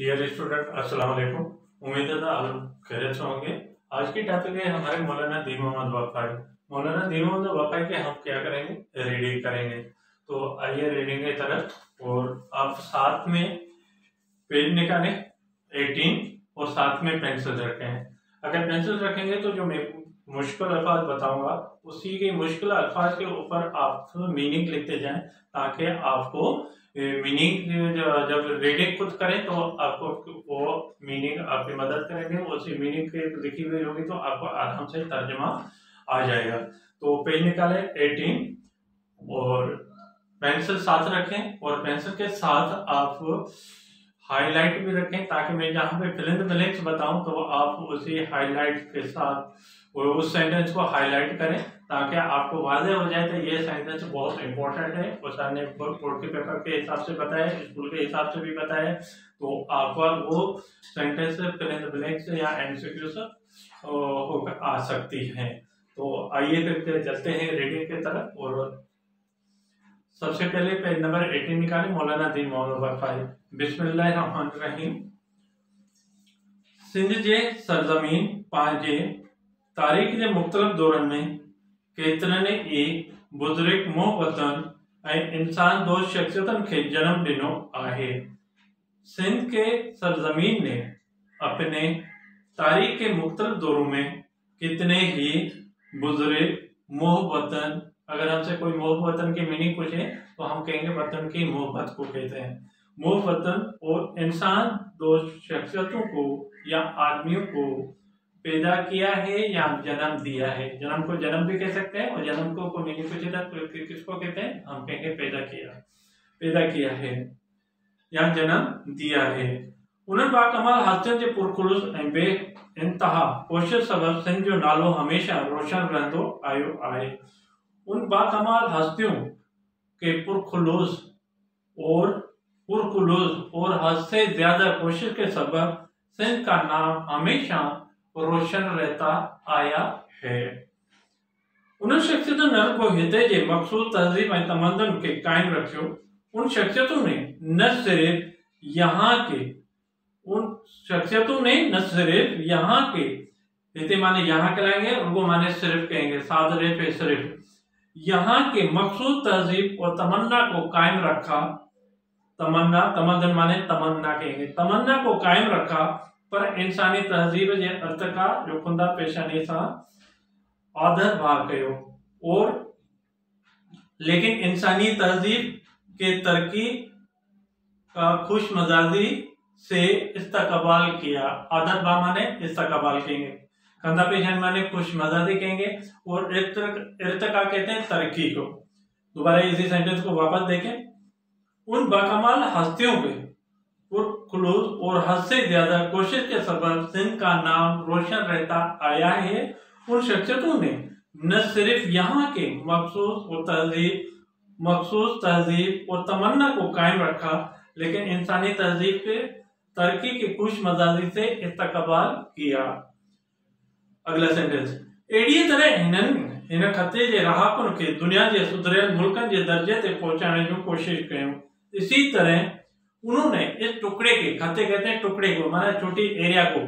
Dear student, अस्सलाम वालेकुम। उम्मीद है आप लोग खैरियत से होंगे। आज की टॉपिक है हमारे मौलाना दीन मोहम्मद वफाई। मौलाना दीन मोहम्मद वफाई के हम क्या करेंगे, रीडिंग करेंगे। तो आइए रीडिंग की तरफ। और आप साथ में पेज निकालें 18 और साथ में पेंसिल रखें। अगर पेंसिल रखेंगे तो जो मैं मुश्किल अल्फाज बताऊंगा उसी के मुश्किल अल्फाज के ऊपर आप मीनिंग लिखते जाएं, ताकि आपको मीनिंग जब रीडिंग खुद करें तो आपको वो मीनिंग आपकी मदद करेंगे। उसी मीनिंग के लिखी हुई होगी तो आपको आराम से तर्जमा आ जाएगा। तो पेज निकालें 18 और पेंसिल साथ रखें, और पेंसिल के साथ आप हाईलाइट भी रखें, ताकि मैं जहाँ पे फिल इन द ब्लैंक्स बताऊं तो आप उसी हाईलाइट के साथ उस सेंटेंस को हाईलाइट करें, ताकि आपको वाज़ेह हो जाए कि ये सेंटेंस बहुत इंपॉर्टेंट है। और सर ने बोर्ड के पेपर के हिसाब से बताया, स्कूल के हिसाब से भी बताया, तो आपका वो sentence fill in the blanks या एमसीक्यू से होकर आ सकती है। तो आइए फिर चलते हैं रीडिंग की तरफ। और सबसे पहले पेज नंबर 18 निकालें, मौलाना दीन मोहम्मद वफाई। बिस्मिल्लाहिर्रहमानिर्रहीम। सिंध जे सरजमीन पांजे तारीख जे मुख्तलिफ दौरन में केतिरनि ई बुजुर्ग मोहब्बतन ऐं इंसान दोस्त शख्सियतन के जन्म दिनो आहे। सिंध के सरजमीन ने अपने तारीख के मुख्तलिफ दौरों में कितने ही बुजुर्ग मोहब्बतन, अगर हमसे कोई मोहब्बतन की मीनिंग पूछे तो हम कहेंगे वतन की मोहब्बत को कहते हैं। मोहब्बतन और इंसान दोस्त शख्सियतों को या आदमियों को पैदा किया है या जन्म दिया है। जन्म को जन्म भी कह सकते हैं, और जन्म को मीनिंग पूछे तो किसको कहते हैं, हम कहेंगे पैदा किया है या जन्म दिया है। उन्हनि बाकमाल हस्तियुनि जे पुरखुलूस ऐं बे इंतहा कोशिश सबब सिंध जो नालो हमेशा रोशन रहंदो आयो आहे। उन बाकमाल हस्तियों के पुरखुलूस और हद से ज्यादा कोशिश के सबब सिंध का नाम हमेशा रोशन रहता आया है। उन शख्सियतों ने को हिते जे मखसूस तहजीब ऐं तमदन के कायम रखियो। उन शख्सियतों ने न सिर्फ यहाँ के हिते माने यहाँ कहलाएंगे, उनको माने सिर्फ कहेंगे, सादरे पे सिर्फ यहाँ के मखसूस तहजीब और तमन्ना को कायम रखा। तमदन माने तमन्ना कहेंगे, तमन्ना को कायम रखा, पर इंसानी तहजीब जे अर्तका जो खुंदा पेशानी सा आदर भाग कयो। और लेकिन इंसानी तहजीब के तरक्की का खुश मजाजी से इस्तकबाल किया। आदर भाग माने इस्तकबाल कहेंगे, खंदा पेशानी माने खुश मजाजी कहेंगे, और इर्तका कहते हैं तरक्की को। दोबारा इसी सेंटेंस को वापस देखें। उन बाकमाल हस्तियों पे पुरखुलूस और हद से ज्यादा कोशिश के सबब सिंध का नाम रोशन रहता आया है। उन शख्सियतों ने न सिर्फ यहाँ के मखसूस तहजीब और तमन्ना को कायम रखा, लेकिन इंसानी तहजीब के तरक्की के खुश मजाजी से इस्तकबाल किया। अगला सेंटेंस। एड़ीअ तरह हिन खते जे रहाकुन के दुनिया के सुधरियल मुल्कन के दर्जे ते पहुंचाने की कोशिश कयूं। इसी तरह उन्होंने इस टुकड़े के, खते कहते हैं टुकड़े को, माना छोटी एरिया को,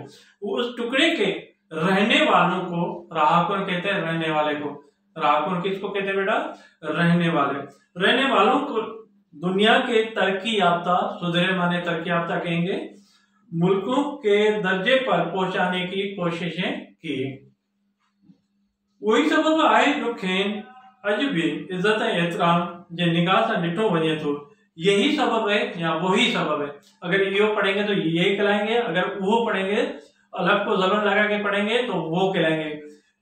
उस टुकड़े के रहने वालों को रहाकुन कहते हैं, रहने वाले को। रहाकुन किसको कहते हैं बेटा, रहने वालों को दुनिया के तरक्की याफ्ता, सुधरे माने तरक्की याफ्ता कहेंगे, मुल्कों के दर्जे पर पहुंचाने की कोशिशें की। वही सबब आहे जो खेन अज भी इज्जत एहतराम जे निगाह से डिठो वने तो। यही सबब है या वही सबब है। अगर यो पढ़ेंगे तो यही कहलाएंगे, अगर वो पढ़ेंगे अलग को जबरन लगा के पढ़ेंगे तो वो कहलाएंगे।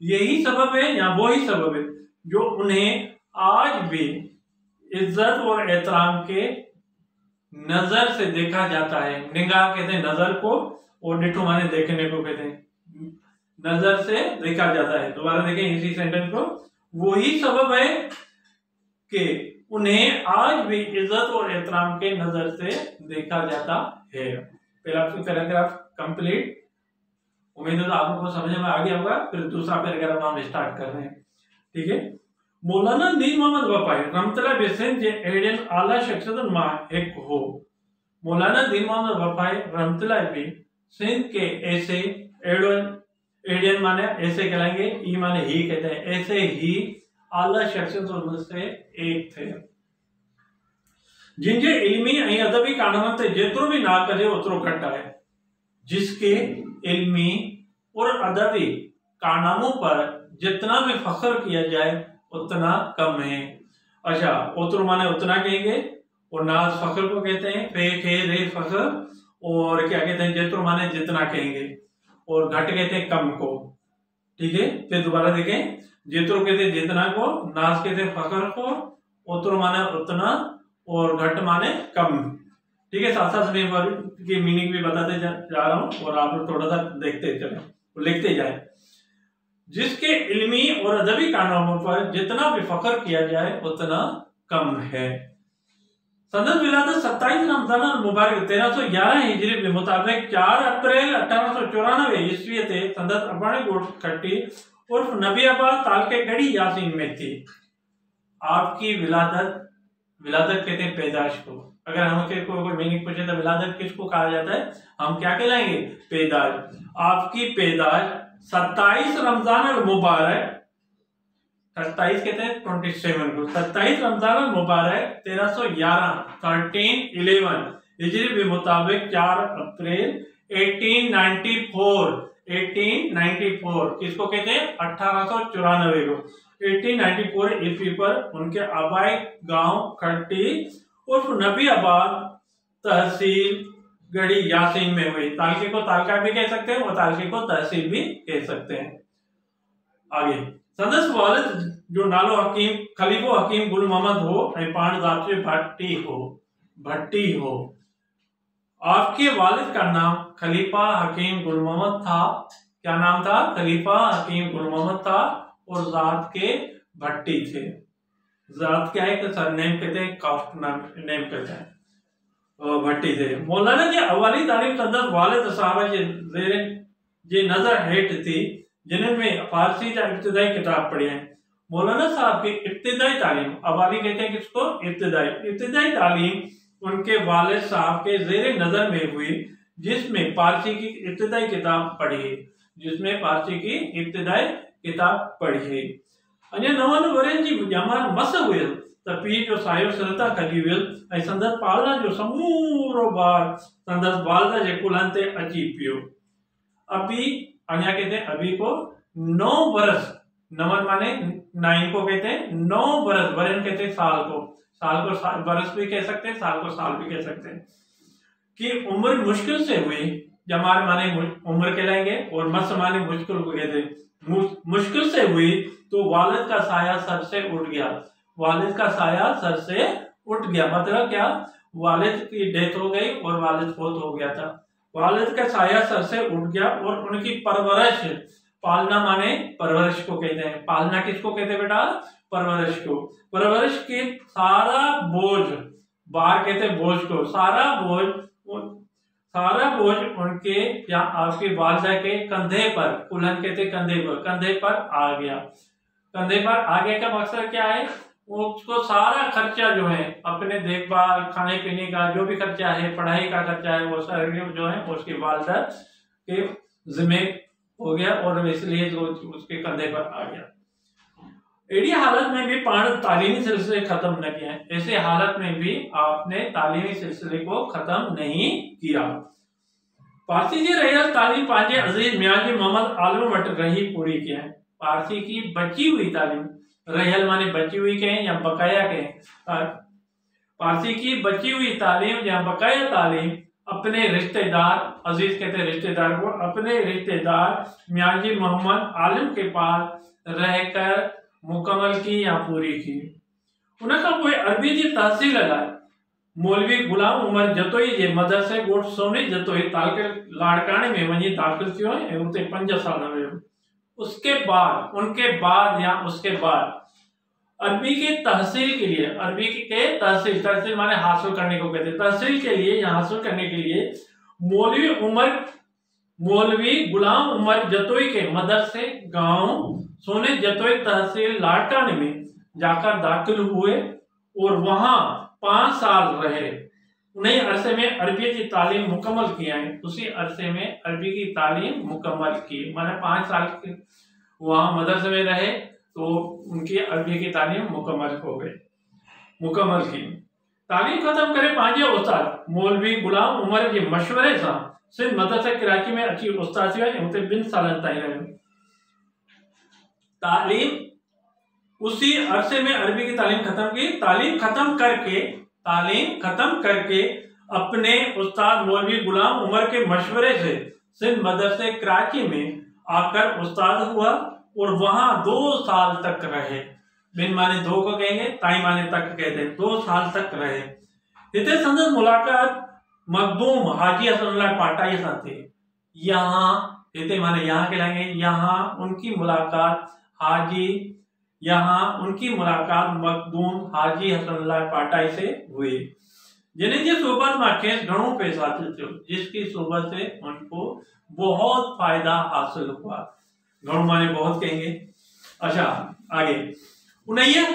यही सबब है या वही सबब है जो उन्हें आज भी इज्जत और एहतराम के नजर से देखा जाता है। निगाह कहते हैं नजर को, और डिठो माने देखने को कहते हैं, नजर से देखा जाता है। दोबारा देखें इसी सेंटेंस को। वही सबब है कि उन्हें आज भी इज्जत और एहतराम के नजर से देखा जाता है। पहला पैराग्राफ कंप्लीट। उम्मीद है आप लोगों को समझ में आ गया होगा। फिर दूसरा पैराग्राफ हम स्टार्ट कर रहे हैं, ठीक है। मौलाना दीन मोहम्मद वफाई रहमतुल्लाह बिसिंध जे एड़ियन आला शख्सियतन मां एक हो मौलाना दीन मोहम्मद वफाई रहमतुल्लाह भी सिंध के ऐसे एडियन माने ऐसे कहलाएंगे, ई माने ही कहते हैं, ऐसे ही आला शख्सियतों में से एक थे जिनके इल्मी ऐं अदबी कारनामनि ते जेतिरो भी ना कजे ओतिरो घटि आहे। जिसके इल्मी और अदबी कारनामों पर जितना भी फख्र किया जाए उतना कम है। अच्छा, उतरो माने उतना कहेंगे, और नाज फख्र को कहते हैं, फे खे रे फख्र, और क्या कहते हैं जेतरो माने जितना कहेंगे, और घट कहते हैं कम को। ठीक है, फिर दोबारा देखें, जेतरो कहते हैं जितना को, नाज कहते हैं फख्र को, उतरो माने उतना, और घट माने कम। ठीक है, साथ साथ में वर्ड की मीनिंग भी बताते जा रहा हूं, और आप थोड़ा सा देखते चले, लिखते जाए। जिसके इल्मी और अदबी कारनामों पर जितना भी फख्र किया जाए उतना कम है। सनद विलादत 27 रमजान मुबारक 1311 हिजरी के मुताबिक 4 अप्रैल 1894 ईस्वी ते संदत अबाणी गोट खट्टी उर्फ नबीआबाद तालके गढ़ी यासीन में थी। आपकी विलादत कहते हैं पैदाश को। अगर हमसे कोई मीनिंग पूछे तो विलादत किसको कहा जाता है, हम क्या कहलाएंगे, पैदाश। आपकी पैदाश 27 रमजान मुबारक, 27 कहते हैं 27 को, 27 रमजान मुबारक 1311 हिजरी के मुताबिक 4 अप्रैल 1894 किसको कहते हैं, 1894 को, 1894 ईस्वी पर उनके आबाई गांव खट्टी उर्फ नबीआबाद तहसील गढ़ी यासीन में हुई। तालके को तालका भी कह सकते हैं और तालके को तहसील भी कह सकते हैं। आगे संदस वालिद जो नालो हकीम खलीफो हकीम गुल मोहम्मद हो ऐं पाण दाते भट्टी हो। आपके वालिद का नाम खलीफा हकीम गुल मोहम्मद था। क्या नाम था, खलीफा हकीम गुल मोहम्मद था, और जात के भट्टी थे। जात क्या है कि सरनेम कहते हैं, कास्ट नेम कहते हैं, भट्टी थे। मौलाना की अवाली तालीम संदस वालिद साहब जे नजर हेठ थी, जिनमें फारसी या इब्तिदाई किताब पढ़ी है। मौलाना साहब की इब्तिदाई तालीम, अवाली कहते हैं किसको, इब्तिदाई तालीम उनके वालिद साहब के जेर नजर में हुई, जिसमें फारसी की इब्तिदाई किताब पढ़ी। अञा 9 वरनि जी ॼमण मस हुयल त पीउ जो सायो सिरता खजी वियल ऐं संदसि पालना जो समूरो भार संदसि वालिद जे कुल्हनि ते अची पियो। अभी अञा कहते हैं अभी को 9 बरस, 9 माने 9 को कहते हैं 9 बरस, वरन कहते हैं साल को बरस भी कह सकते हैं, साल को साल भी कह सकते हैं, कि उम्र मुश्किल से हुई। जमार माने उम्र कहलाएंगे, और मस माने मुश्किल को कहते हैं। मुश्किल से हुई तो वालिद का साया सर से उठ गया। वालिद का साया सर से उठ गया मतलब क्या, वालिद की डेथ हो गई और वालिद फौत हो गया था। वालिद का साया सर से उठ गया, और उनकी परवरिश, पालना माने परवरिश को कहते हैं। पालना किसको कहते हैं बेटा, परवरिश को। परवरिश के सारा बोझ, बार कहते हैं बोझ को, सारा बोझ उनके या आपकी वालिदा के कंधे पर, कुल्हन कहते कंधे पर आ गया। कंधे पर आगे का मकसद क्या है, उसको सारा खर्चा जो है अपने देखभाल, खाने पीने का जो भी खर्चा है, पढ़ाई का खर्चा है, वो सारे जो है उसकी वालिदा के जिम्मे हो गया, और इसलिए जो उसके कंधे पर आ गया। ऐसी हालत में भी पाण तालीमी सिलसिले खत्म न किए। ऐसे हालत में भी आपने तालीमी सिलसिले को खत्म नहीं किया। फारसी जी रहियल तालीम पांचे अजीज मियाजी मोहम्मद आलम वट रही पूरी किया। फारसी की बची हुई तालीम, रहियल माने बची हुई कहें या बकाया कहें, फारसी की बची हुई तालीम या बकाया तालीम अपने रिश्तेदार, अजीज कहते हैं रिश्तेदार को, अपने रिश्तेदार मियाजी मोहम्मद आलम के पास रहकर मुकम्मल की या पूरी की। उनका कोई अरबी जी तहसील लाए मौलवी गुलाम उमर जतोई जे मदरसे गोठ सोनी जतोई तालके लाड़काने में वही दाखिल थियो ऐं उते 5 साल रहियो। उसके बाद अरबी के तहसील के लिए, अरबी के तहसील माने हासिल करने को कहते हैं, तहसील के लिए या हासिल करने के लिए मौलवी गुलाम उमर जतोई के मदरसे गांव सोने जतोई तहसील लाड़काने में जाकर दाखिल हुए और वहां 5 साल रहे। उन्हीं अरसे में अरबी की तालीम मुकम्मल किया है, उसी अरसे में अरबी की तालीम मुकम्मल की, माने 5 साल के वहाँ मदरसे में रहे तो उनकी अरबी की तालीम मुकम्मल हो गई, मुकम्मल की। तालीम खत्म करे पंहिंजे उस्ताद मौलवी गुलाम उमर के मशवरे सां सिंध मदरसा कराची में अची उस्ताद थी ऐं हुते 2 सालनि ताईं रहियो। तालीम उसी अरसे में अरबी की तालीम खत्म की। तालीम खत्म करके अपने उस्ताद मौलवी गुलाम उमर के मशवरे से सिंध मदरसे कराची में आकर उस्ताद हुआ और वहां 2 साल तक रहे। बिन माने 2 को कहेंगे, ताई माने तक कहते हैं, 2 साल तक रहे। हिते संदस मुलाकात मखदूम हाजी हसनुल्लाह पाटाई सां थी। यहाँ हिते माने यहाँ कहलाएंगे, यहाँ उनकी मुलाकात मखदूम हाजी हसनुल्लाह पाटाई से हुई, जिन्हें जी सोबत में खेस घणो पेश हासिल थो, जिसकी सोबत से उनको बहुत फायदा हासिल हुआ। घणो माने बहुत कहेंगे। अच्छा आगे 19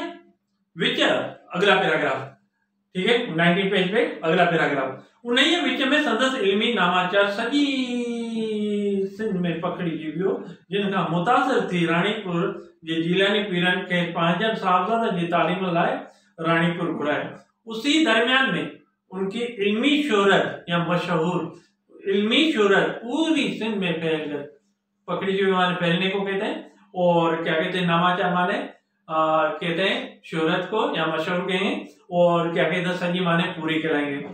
विच अगला पैराग्राफ, ठीक है, 19 पेज पे अगला पैराग्राफ। 19 विच में संदस इल्मी नामाचार सॼी सिंध में पकड़ी वियो, जिनका मुतासिर थी राणीपुर जे जीलानी पीरन के पंहिंजनि साहबजादनि जी तालीम लाइ राणीपुर घुरायो। उसी दरमियान में उनकी इल्मी शोहरत या मशहूर इल्मी शोहरत पूरी सिंध में फैल गई। पकड़ी हुई माने फैलने को कहते हैं, और क्या कहते हैं, नामाचार माने कहते हैं शोहरत को या मशहूर कहेंगे, और क्या कहते हैं सजी माने पूरी कहलाएंगे।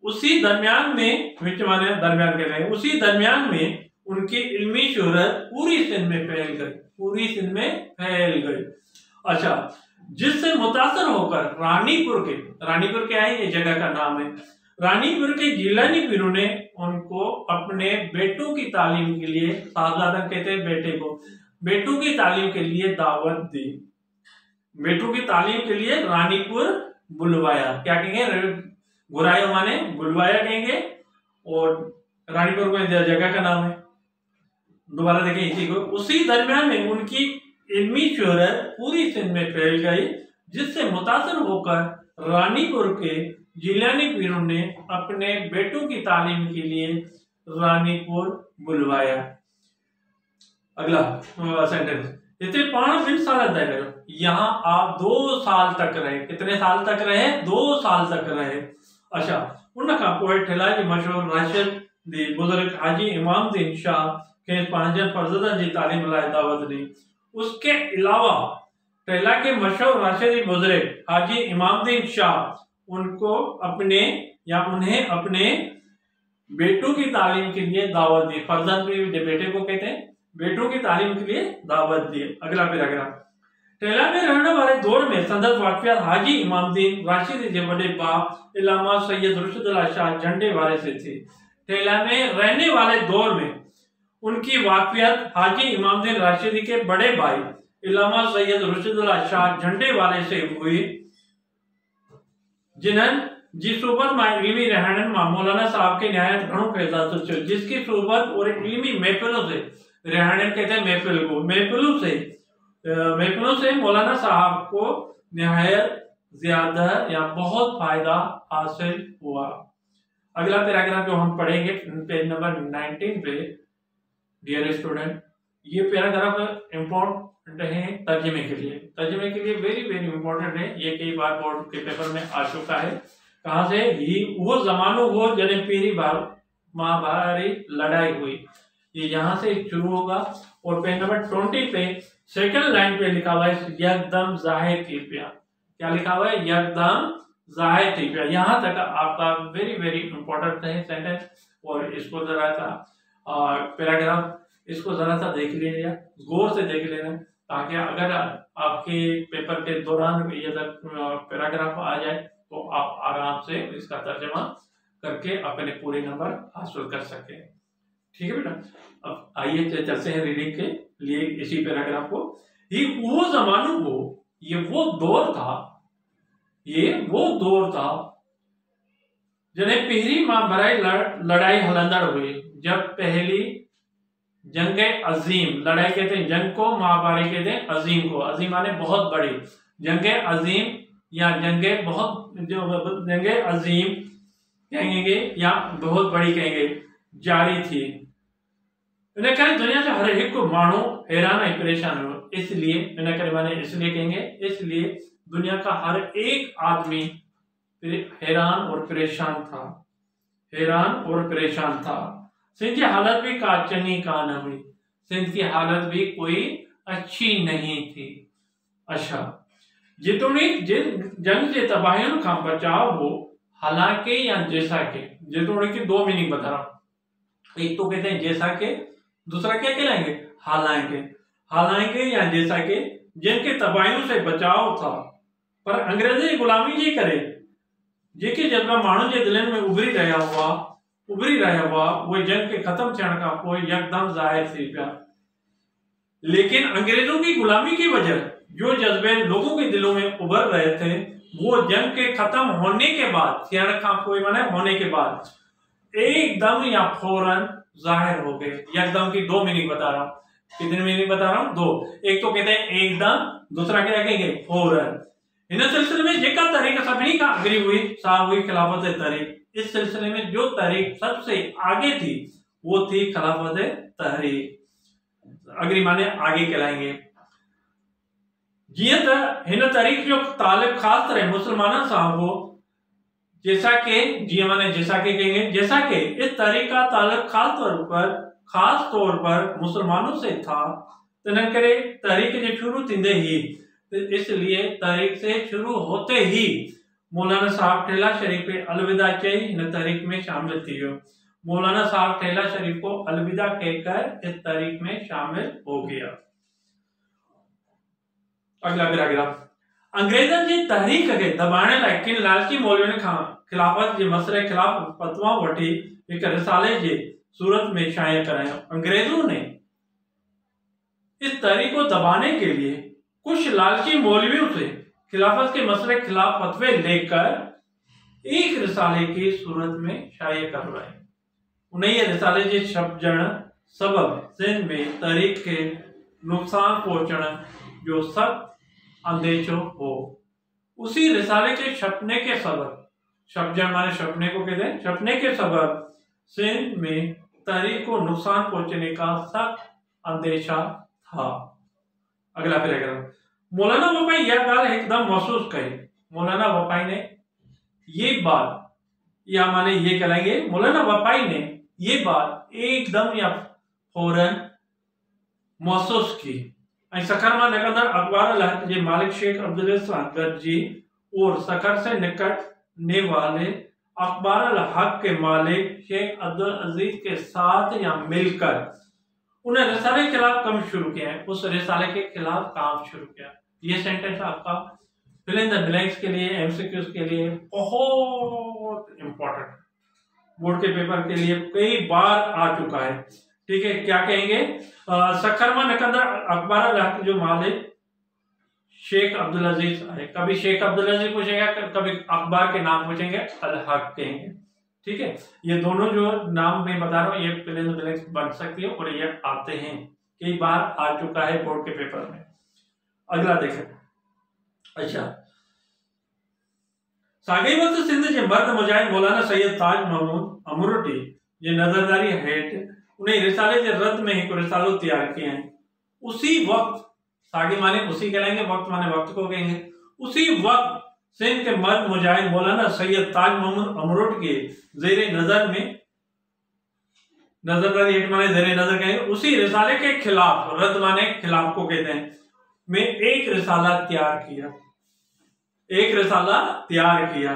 उसी दरमियान में विच माने दरमियान कहलाएंगे। उसी दरमियान में उनकी इल्मी शोहरत पूरी सिंध में फैल गई, अच्छा, जिससे मुतासर होकर रानीपुर क्या है, ये जगह का नाम है, रानीपुर के जीलानी पीरों ने उनको अपने बेटों की तालीम के लिए, साहबजादा कहते हैं बेटे को, बेटों की तालीम के लिए दावत दी। बेटों की तालीम के लिए रानीपुर बुलवाया, क्या कहेंगे, बुराया माने बुलवाया कहेंगे, और रानीपुर को जगह का नाम है। दोबारा देखें इसी को। उसी दरमियान में उनकी इल्मी शोहरत पूरी सिंध में फैल गई, जिससे मुतासर होकर रानीपुर के जीलानी पीरों ने अपने बेटों की तालीम के लिए रानीपुर बुलवाया। अगला सेंटेंस, इतने 5 साल तय करो, यहाँ आप 2 साल तक रहे। कितने साल तक रहे? 2 साल तक रहे। अच्छा, उनका पोइ ठेला जी मशहूर राशिद दी बुजुर्ग हाजी इमामुद्दीन शाह के पंहिंजनि फर्ज़ंदनि जी तालीम लाइ दावत दी। उसके अलावा ठेला के मशहूर राशिद बुजुर्ग हाजी इमामुद्दीन शाह उन्हें अपने बेटों की तालीम के लिए दावत दी। फर्जंद भी बेटे को कहते हैं, बेटों की तालीम के लिए दावत दी। अगला पैराग्राफ, ठेला में रहने वाले दौर में संदर्भ वाक़ियात हाजी इमामुद्दीन राशिद के बड़े बाप इलामा सैयद रुशदुल्लाह शाह झंडे वाले से थे। ठेला में रहने वाले दौर में उनकी वाक़ियात हाजी इमामुद्दीन राशिदी के बड़े भाई इलामा सैयद रुशदुल्लाह शाह झंडे वाले से हुई, जिन्हनि जी सोबत में इल्मी रहणन में मौलाना साहब के निहायत घणो फैज़ हासिल थियो, जिसकी सोबत और इल्मी महफिलों से, रहणन कहते हैं महफिल को, महफिलों से मौलाना साहब को निहायत ज्यादा या बहुत फायदा हासिल हुआ। अगला पैराग्राफ जो हम पढ़ेंगे पेज नंबर 19 पे, डियर स्टूडेंट, ये पैराग्राफ इम्पोर्टेंट है तर्जमे के लिए वेरी वेरी इंपॉर्टेंट है। ये कई बार बोर्ड के पेपर में आ चुका है। कहाँ से? ही वो जमानो हो जने पहली बार महाभारी लड़ाई हुई, ये यहाँ से शुरू होगा। और पेज नंबर 20 पे सेकंड लाइन पे लिखा हुआ है यकदम जाहिर थी पिया। क्या लिखा हुआ है? यकदम जाहिर थी पिया। यहाँ तक आपका वेरी वेरी इंपॉर्टेंट है सेंटेंस, और इसको जरा सा पैराग्राफ इसको जरा सा देख लीजिए, गौर से देख लेना, ताकि अगर आपके पेपर के दौरान ये पैराग्राफ आ जाए तो आप आराम से इसका तर्जमा करके अपने पूरे नंबर हासिल कर सकें। ठीक है बेटा, अब आइए चलते हैं रीडिंग के लिए इसी पैराग्राफ को। ये वो जमानों को, ये वो दौर था जने पहली महाभारी लड़ाई हलंदड़ हुई, जब पहली जंग अजीम, लड़ाई कहते हैं जंग को, महाभारी कहते हैं अजीम को, अजीम माने बहुत बड़ी, जंग अजीम या जंगे बहुत जो जंगे अजीम कहेंगे या बहुत बड़ी कहेंगे जारी थी। इन करे दुनिया से हर एक को मानो हैरान है परेशान हो, इसलिए इन करे माने इसलिए कहेंगे इसलिए दुनिया का हर एक आदमी हैरान और परेशान था, हैरान और परेशान था। सिंध की हालत भी काचनी का न हुई, सिंध की हालत भी कोई अच्छी नहीं थी। अच्छा, जितोनी जिन जंग से तबाहियों का बचाव हो, हालांकि या जैसा के, जितोनी की दो मीनिंग बता रहा हूं। एक तो कहते हैं जैसा के, दूसरा क्या कहलाएंगे हालांकि। हालांकि या जैसा के जिनके तबाहियों से बचाव था पर अंग्रेजी गुलामी जी करे, जेके जज्बा माण्हुनि जे दिलनि में उभरी रहा हुआ वो जंग के खत्म थियण खां पोइ यकदम ज़ाहिर थी पिया। लेकिन अंग्रेजों की गुलामी की वजह जो जज्बे लोगों के दिलों में उभर रहे थे वो जंग के खत्म होने के बाद, थियण खां पोइ माने होने के बाद एकदम या फौरन जाहिर हो गए। यकदम की दो मीनिंग बता रहा हूं। कितनी मीनिंग बता रहा हूं? दो। एक तो कहते हैं एकदम, दूसरा क्या कहेंगे फौरन। इन सिलसिले में जेका तारीख सभी का अग्री हुई सा हुई खिलाफत तहरीक। इस सिलसिले में जो तारीख सबसे आगे थी वो थी खिलाफत तहरीक। अग्री माने आगे कहलाएंगे। जिये हिन तारीख जो तालिब खास तरह मुसलमानों से हो, जैसा के जिये माने जैसा के कहेंगे, जैसा के इस तारीख का ताल्लुक खास तौर पर मुसलमानों से था, तन करे तारीख जे शुरू थींदे ही, इसलिए तारीख से शुरू होते ही मौलाना साहब ठेला शरीफ पे अलविदा चई इन तारीख में शामिल थी वियो। मौलाना साहब ठेला शरीफ को अलविदा कहकर इस तारीख में शामिल हो गया। अगला पैराग्राफ। अंग्रेजन जी तहरीक के दबाने लाइ किन लालची मौलवियुनि खां खिलाफत जे मसले खिलाफ फतवाऊं वठी एक रिसाले जे सूरत में शाया कराया। अंग्रेजों ने इस तहरीक को दबाने के लिए कुछ लालची मौलवियों से खिलाफत के मसले खिलाफ फतवे लेकर एक रिसाले की सूरत में शाया करवाए। उन्हें रिसाले जे छपजण सबब सिंध में तहरीक के नुकसान पहुंचण जो सख्त अंदेशो हो। उसी रिसाले के छपने के सबब, छपजण माने छपने को कहते हैं, छपने के सबब सिंध में तहरीक को नुकसान पहुंचने का सख्त अंदेशा था। अगला पैराग्राफ। मौलाना वफाई यह गाल एकदम महसूस करी। मौलाना वफाई ने ये बात, या माने ये कहलाएंगे मौलाना वफाई ने ये बात एकदम या फौरन महसूस की। सखर में निकंदड़ अखबार अल हक के मालिक शेख अब्दुल इस्लाम गज्जी और सखर से निकटने वाले अखबार अल हक के मालिक शेख अब्दुल अजीज के साथ या मिलकर उन्हें रिसाले के खिलाफ काम शुरू किया है। उस रिसाले के खिलाफ काम शुरू किया। ये सेंटेंस आपका फिल इन द ब्लैंक्स के लिए, एमसीक्यूज के लिए बहुत इंपॉर्टेंट, बोर्ड के पेपर के लिए कई बार आ चुका है। ठीक है, क्या कहेंगे? सखरमा निकंदर अखबार अल हक जो मालिक शेख अब्दुल अजीज है। कभी शेख अब्दुल अजीज पूछेगा, कभी अखबार के नाम पूछेंगे, अल हक कहेंगे। ठीक है, ये दोनों जो नाम मैं बता रहा हूँ ये फिल इन द ब्लैंक्स बन सकती है और ये आते हैं, कई बार आ चुका है बोर्ड के पेपर में। अगला देखें। अच्छा, साॻे वक़्तु सिंध जे मर्द मुजाहिद मौलाना सैयद ताज महमूद अमरुटी जे नज़रदारी हेठि उन रिसाले जे रद्द में एक रिसालो तैयार किया है। उसी वक्त, साॻे माने उसी कहलाएंगे, वक्त माने वक्त को कहेंगे। उसी वक्त सिंध के मर्द मुजाहिद मौलाना सैयद ताज महमूद अमरुट के ज़ेरे नजर में, नजरदारी हेठि माने ज़ेरे नजर कहेंगे, उसी रिसाले के खिलाफ, रद्द माने खिलाफ को कहते हैं, में एक रिसाला तैयार किया, एक रिसाला तैयार किया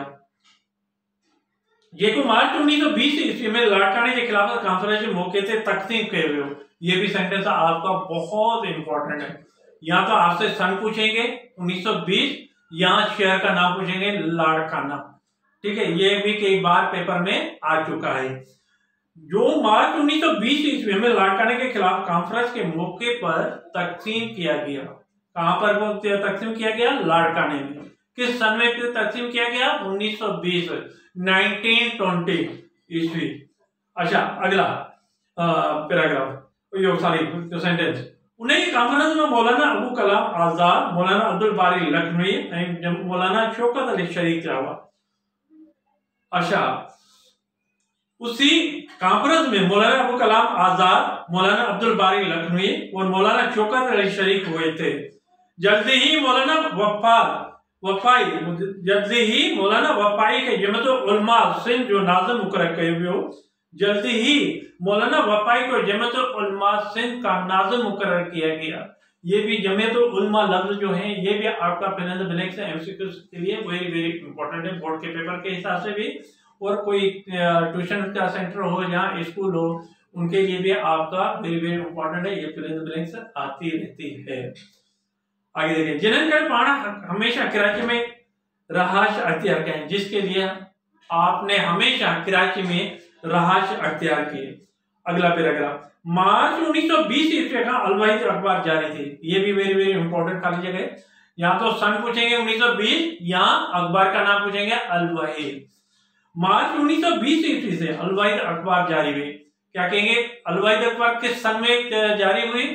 जेको मार्च 1920 ईस्वी में लाड़काने के खिलाफत कॉन्फ्रेंस के मौके से तकसीम किए हुए हो। ये भी सेंटेंस आपका बहुत इंपॉर्टेंट है। या तो आपसे सन पूछेंगे 1920, या शहर का नाम पूछेंगे लाड़काना। ठीक है, ये भी कई बार पेपर में आ चुका है। जो मार्च 1920 ईस्वी में लाड़काने के खिलाफ कॉन्फ्रेंस के मौके पर तकसीम किया गया। कहां पर तकसीम किया गया? लाड़काने में। किस सन में तकसीम किया गया? 1920, 1920 ईस्वी। अच्छा, अगला पैराग्राफ, सॉरी सेंटेंस। उन्हें कॉन्फ्रेंस में मौलाना अबू कलाम आजाद, मौलाना अब्दुल बारी लखनवी ऐं मौलाना शौकत अली शरीफ थिया हुआ। अच्छा, उसी कॉन्फ्रेंस में मौलाना अबू कलाम आजाद, मौलाना अब्दुल बारी लखनवी और मौलाना शौकत अली शरीफ हुए थे। जल्दी ही मौलाना वफाई के जमअतुल उलमा सिंध जो नाज़िम मुकर्रर कयो वियो। जल्दी ही मौलाना वफाई को जमअतुल उलमा सिंध का नाज़िम मुकर्रर किया गया। ये भी जमअतुल उलमा लफ्ज जो है ये भी आपका fill in the blanks MCQ के लिए वेरी वेरी इंपॉर्टेंट है, बोर्ड के पेपर के हिसाब से भी, और कोई ट्यूशन का सेंटर हो या स्कूल हो उनके लिए भी आपका वेरी वेरी इंपॉर्टेंट है, ये फिल इन द ब्लैंक्स आती रहती है। आगे देखिए, जिन्हनि पाण हमेशा कराची में रहाश अख्तियार करें, जिसके लिए आपने हमेशा कराची में रहाश अख्तियार की। अगला पैराग्राफ, मार्च 1920 ईस्वी का अलवाहिद अखबार जारी थी। ये भी वेरी वेरी इंपॉर्टेंट खाली जगह, या तो सन पूछेंगे 1920 या अखबार का नाम पूछेंगे अलवाहिद। मार्च 1920 ईस्वी से अलवाहिद अखबार जारी हुई। क्या कहेंगे, अलवाहिद अखबार किस सन में जारी हुई?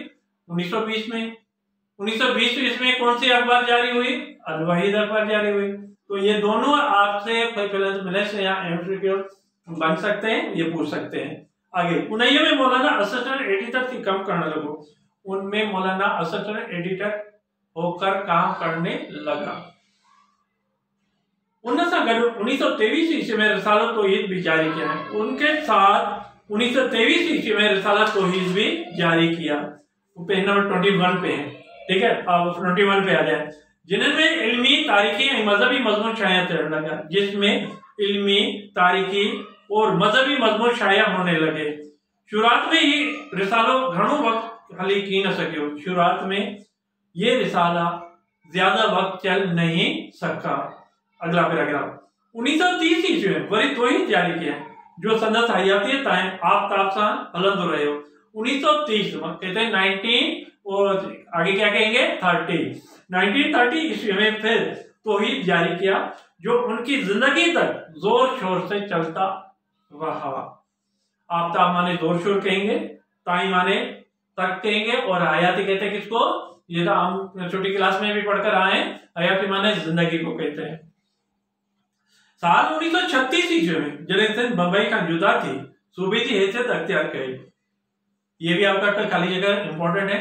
1920 में। 1920 ईस्वी में कौन सी अखबार जारी हुई? अलवाहिद अखबार जारी हुई। तो ये दोनों आपसे या एमसीक्यू बन सकते हैं, ये पूछ सकते हैं। आगे, 19 में मौलाना असिस्टेंट एडिटर से काम करने लगो। उनमें मौलाना असिस्टेंट एडिटर होकर काम करने लगा। 1923 ईस्वी में रिसाला तौहीद भी जारी किया है। उनके साथ 1923 ईस्वी में रिसाला तौहीद भी जारी किया। वो पेज नंबर 21 पे है, ठीक है। अब 21 पे आ जाए, जिनमें इल्मी तारीखी और मजहबी मजमून शाया चढ़ने लगा, जिसमें इल्मी तारीखी और मजहबी मजमून शाया होने लगे। शुरुआत में ये रिसालो घणो वक्त हली की न सकियो। शुरुआत में ये रिसाला ज्यादा वक्त चल नहीं सका। अगला पैराग्राफ, 1930 ईस्वी में वरी तौहीद जारी किया, जो संदस हयाती ताईं आफ़ताब सां हलंदो रहियो। 1930 कहते हैं 19 और आगे क्या कहेंगे 1930 ईस्वी में फिर तौहीद जारी किया, जो उनकी जिंदगी तक जोर शोर से चलता रहा। आफ़ताब माने जोर शोर कहेंगे, ताई माने तक कहेंगे, और हयाती कहते हैं किसको? ये तो हम छोटी क्लास में भी पढ़कर आए, हयाती माने जिंदगी को कहते हैं। साल 1936 ईस्वी में जॾहिं सिंध बंबई का जुदा थी, सूबे की हैसियत अख्तियार कई। ये भी आपका खाली जगह इंपॉर्टेंट है।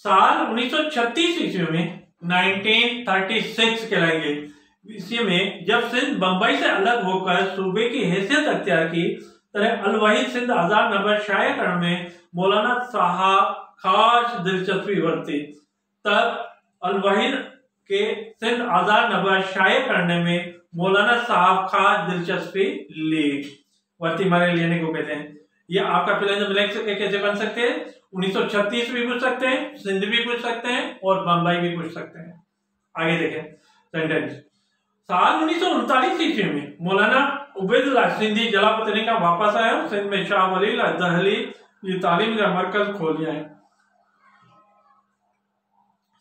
साल 1936 ईस्वी में 1936 कहलाएंगे, इसी में जब सिंध बंबई से अलग होकर सूबे की हैसियत अख्तियार की, तरह अलवाहिद सिंध आजाद नंबर शाया करने में मौलाना साहब खास दिलचस्पी बरती। तब अलवाहिद के सिंध आजाद नंबर शाया करने में मौलाना साहब खास दिलचस्पी ली। वर्ती मारे लेने को कहते हैं। ये आपका फिल इन द ब्लैंक्स कैसे बन सकते हैं? 1936 भी पूछ सकते हैं, सिंध भी पूछ सकते हैं, और बंबई भी पूछ सकते हैं। आगे देखें सेंटेंस, साल 1939 ईस्वी में मौलाना उबैदुल्लाह सिंधी जलावतनी का वापस आया। सिंध में शाह वली दहली ये तालीम का मरकज खोल दिया है।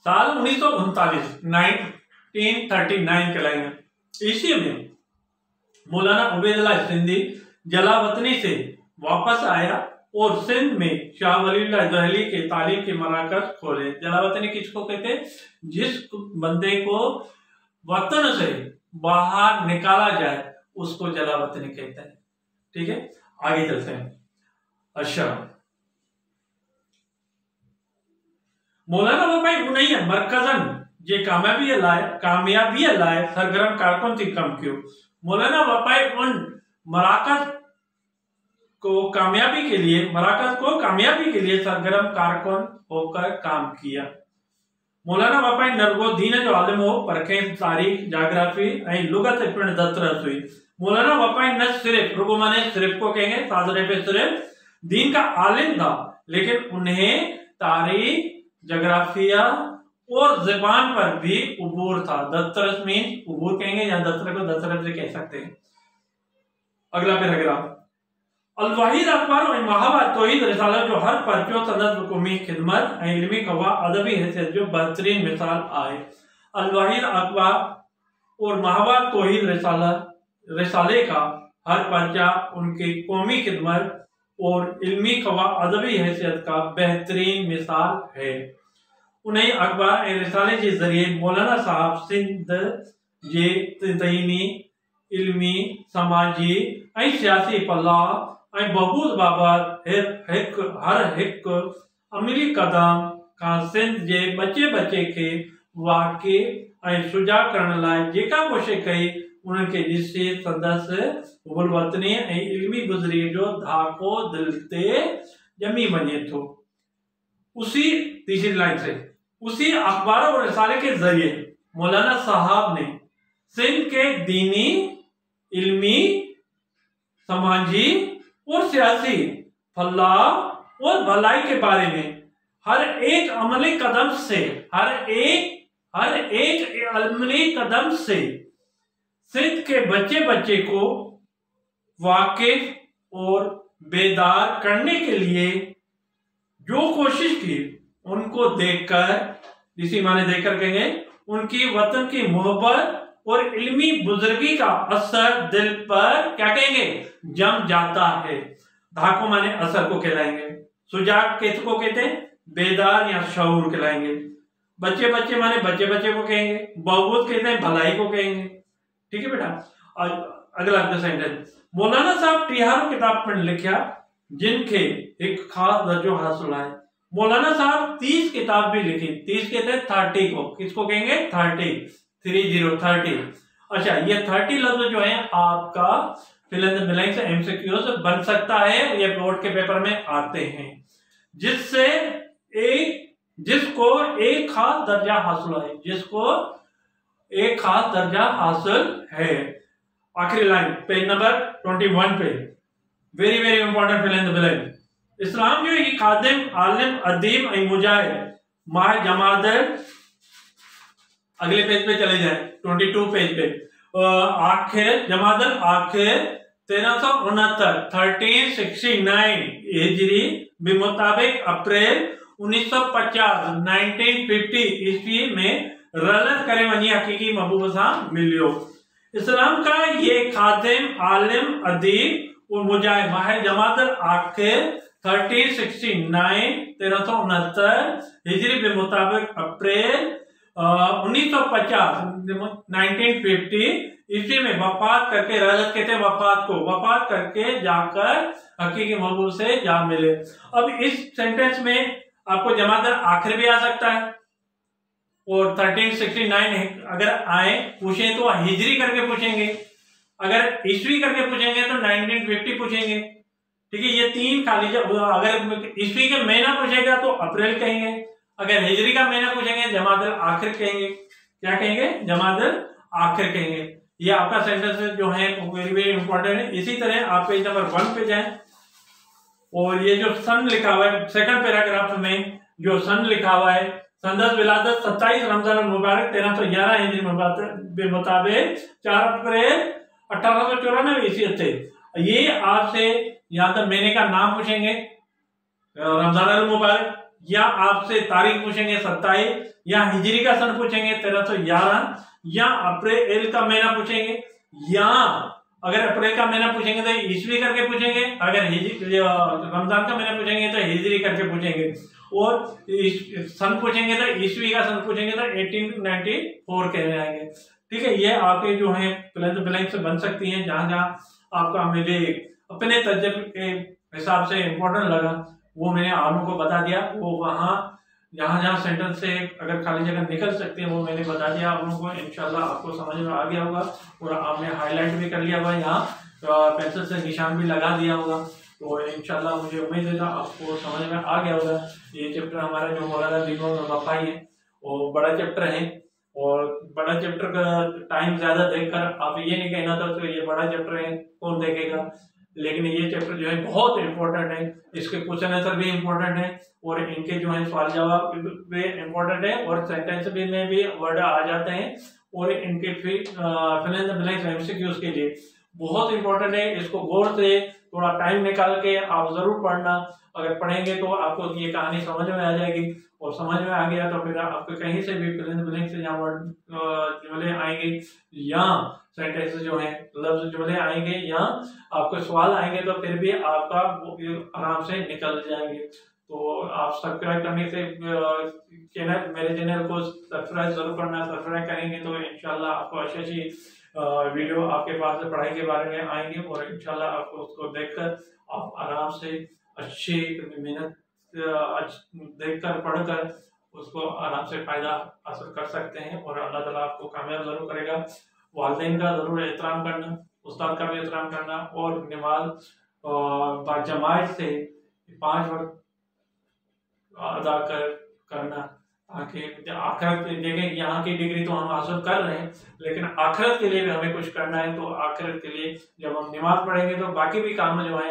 साल 1939 1939 कहलाएंगे। ईस्वी में मौलाना उबैदुल्लाह सिंधी जलावतनी से वापस आया और सिंध में शाह वलीउल्लाह दहली के तालीम के मराकज खोले। जलावतनी किसको कहते हैं? जिस बंदे को वतन से बाहर निकाला जाए उसको जलावतनी कहते हैं, ठीक है। आगे चलते हैं। अच्छा, मौलाना वफाई उन्हें मरकजन जे कामयाबी लाए सरगर्म कारकुन थी कम क्यों। मौलाना वफाई उन मराकज को कामयाबी के लिए सरगर्म कारकुन होकर काम किया। मौलाना वफाई नरगो दीन जो आलिम हो, परखें तारीख जाग्राफी ऐं लुगत पिण दस्तरस हुई। मौलाना वफाई न सिर्फ रुगो माने सिर्फ को कहेंगे सादरे पे सिर्फ दीन का आलिम था, लेकिन उन्हें तारीख जोग्राफिया और ज़बान पर भी उबूर था। दस्तरस मीन उबूर कहेंगे, या दस्तरस को दस्तरस से कह सकते हैं। अगला पैराग्राफ, अलवाहिद अखबार और महावार तौहीद रिसाला जो हर परचो सनद हुकूमी खिदमत ऐं इल्मी कवा अदबी हैसियत जो बेहतरीन मिसाल आए। अलवाहिद अखबार और महावार तौहीद रिसाले का हर पर्चा उनकी कौमी खिदमत और इल्मी व अदबी हैसियत का बेहतरीन मिसाल है। उन्हें अखबार ऐं रिसाले के जरिए मौलाना साहब सिंध जे तइमी, इल्मी, समाजी ऐं सियासी फलाह ऐं बहबूद बाबत हर हिक अमली कदम का सिंध जे बचे के वाक़े ऐं सुजा करण लाइ जेका कोशिश कई उनके ॾिसी संदसि हुबुल वतनी ऐं इल्मी गुज़री जो धाको दिल ते ॼमी वञे थो। उसी तीसरी लाइन से उसी अखबार और रिसाले के जरिए मौलाना साहब ने सिंध के दीनी, इल्मी, समाजी और सियासी फलाह और भलाई के बारे में हर एक अमली कदम से सिंध के बच्चे को वाकिफ और बेदार करने के लिए जो कोशिश की उनको देखकर, इसी माने देखकर कहेंगे, उनकी वतन की मोहब्बत और इल्मी बुजुर्गी का असर दिल पर क्या कहेंगे जम जाता है। धाको माने असर को कहलाएंगे, सुजाग किसको कहते हैं, बेदार या शऊर कहलाएंगे, बच्चे माने बच्चे को कहेंगे, बहबूद कहते हैं भलाई को कहेंगे। ठीक है बेटा। अगला सेंटेंस, मौलाना साहब टिहारो किताब पढ़ लिखा जिनके एक खास दर्जो हासिल है। मौलाना साहब 30 किताब भी लिखी, 30 कहते हैं 30 को, किसको कहेंगे 30। अच्छा, ये 30 लफ्ज जो है आपका फिल इन द ब्लैंक से एमसीक्यू से बन सकता है, ये बोर्ड के पेपर में आते हैं, जिसको एक खास दर्जा हासिल है। आखिरी लाइन पेज नंबर 21 पे, very important fill in the blank. इस्लाम जो है खादिम, आलिम, अदीब और मुजाहिद माह जमादर, अगले पेज पे चले जाए 22 पेज पे, आखिर जमादर आखिर 1369 हिजरी बेमुताबिक अप्रैल 1950 ईस्वी में रलत करे वनी हकीकी महबूब सां मिलियो। इस्लाम का ये खादिम, आलिम, अदीब और मुजाहिद माह जमादर आखिर 1369 हिजरी के मुताबिक अप्रैल 1950 ईस्वी में वफात करके, रलत कहते हैं वफात को, वफात करके जाकर हकीकी महबूब से जा मिले। अब इस सेंटेंस में आपको जमादर आखिर भी आ सकता है और 1369 अगर आए पूछे तो हिजरी करके पूछेंगे, अगर ईस्वी करके पूछेंगे तो 1950 पूछेंगे। ठीक है, ये तीन खाली, अगर ईस्वी का महीना पूछेगा तो अप्रैल कहेंगे, अगर हिजरी का महीना पूछेंगे जमादर आखिर कहेंगे। क्या कहेंगे, जमादर आखिर कहेंगे। ये आपका सेंटेंस जो है वेरी इंपॉर्टेंट है। इसी तरह आप पेज नंबर 1 पे जाएं और ये जो सन लिखा हुआ है सेकंड पैराग्राफ में, जो सन लिखा हुआ है, संदस विलादत 27 रमजान मुबारक 1311 हिजरी मुताबिक 4 अप्रैल 1894 ईस्वी थे। ये आपसे या तो महीने का नाम पूछेंगे रमजान मुबारक, या आपसे तारीख पूछेंगे 27, या हिजरी का सन पूछेंगे 1311, या अप्रैल का महीना पूछेंगे, या अगर अप्रैल का महीना पूछेंगे तो ईस्वी करके पूछेंगे, अगर रमजान का महीना पूछेंगे तो हिजरी करके पूछेंगे, और सन पूछेंगे तो ईस्वी का सन पूछेंगे तो 1894 कहने आएंगे। ठीक है, ये आपके जो है ब्लैंक से बन सकती हैं, जहां जहां आपका मुझे अपने तजर्बे के हिसाब से इम्पोर्टेंट लगा वो मैंने आप लोगों को बता दिया। वो वहां जहां सेंटेंस से अगर खाली जगह निकल सकते हैं वो मैंने बता दिया आप लोगों को। इंशाल्लाह आपको समझ में आ गया होगा और आपने हाईलाइट भी कर लिया होगा, यहाँ पेंसिल से निशान भी लगा दिया होगा। तो इंशाल्लाह मुझे उम्मीद है आपको समझ में आ गया होगा। ये चैप्टर हमारा जो मौलाना दीनों में वफाई है वो बड़ा चैप्टर है, और बड़ा चैप्टर का टाइम ज्यादा देखकर आप ये नहीं कहना था तो ये बड़ा चैप्टर है कौन देखेगा, लेकिन ये चैप्टर जो है बहुत इंपॉर्टेंट है। इसके क्वेश्चन आंसर भी इंपॉर्टेंट है और इनके जो है सवाल जवाब भी इंपॉर्टेंट है, और सेंटेंस भी में भी वर्ड आ जाते हैं, और इनके fill in the blanks MCQs के लिए बहुत इंपॉर्टेंट है। इसको गौर से थोड़ा टाइम निकाल के आप जरूर पढ़ना। अगर पढ़ेंगे तो आपको ये कहानी समझ में आ जाएगी, और समझ में आ गया तो फिर आपको कहीं से भी फिल इन द ब्लैंक से यहाँ वर्ड जुमले आएंगे, या सेंटेंस जो है, लफ्ज जुमले आएंगे या आपको सवाल आएंगे तो फिर भी आपका वो आराम से निकल जाएंगे। तो आप सब्सक्राइब करने से चैनल, मेरे चैनल को सब्सक्राइब जरूर करना। सब्सक्राइब करेंगे तो इंशाल्लाह आपको अच्छी अच्छी वीडियो आपके पास पढ़ाई के बारे में आएंगे और इंशाल्लाह आपको उसको देखकर आप आराम से अच्छी मेहनत देखकर पढ़कर उसको आराम से फायदा हासिल कर सकते हैं और अल्लाह ताला आपको कामयाब जरूर करेगा। वालिदैन का जरूर एहतराम करना, उस्ताद का भी एहतराम करना और नमाज बाजमात से 5 वक्त अदा करना, ताकि आखिरत देखें। यहाँ की डिग्री तो हम हासिल कर रहे हैं, लेकिन आखिरत के लिए भी हमें कुछ करना है। तो आखिरत के लिए जब हम नमाज पढ़ेंगे तो बाकी भी काम जो है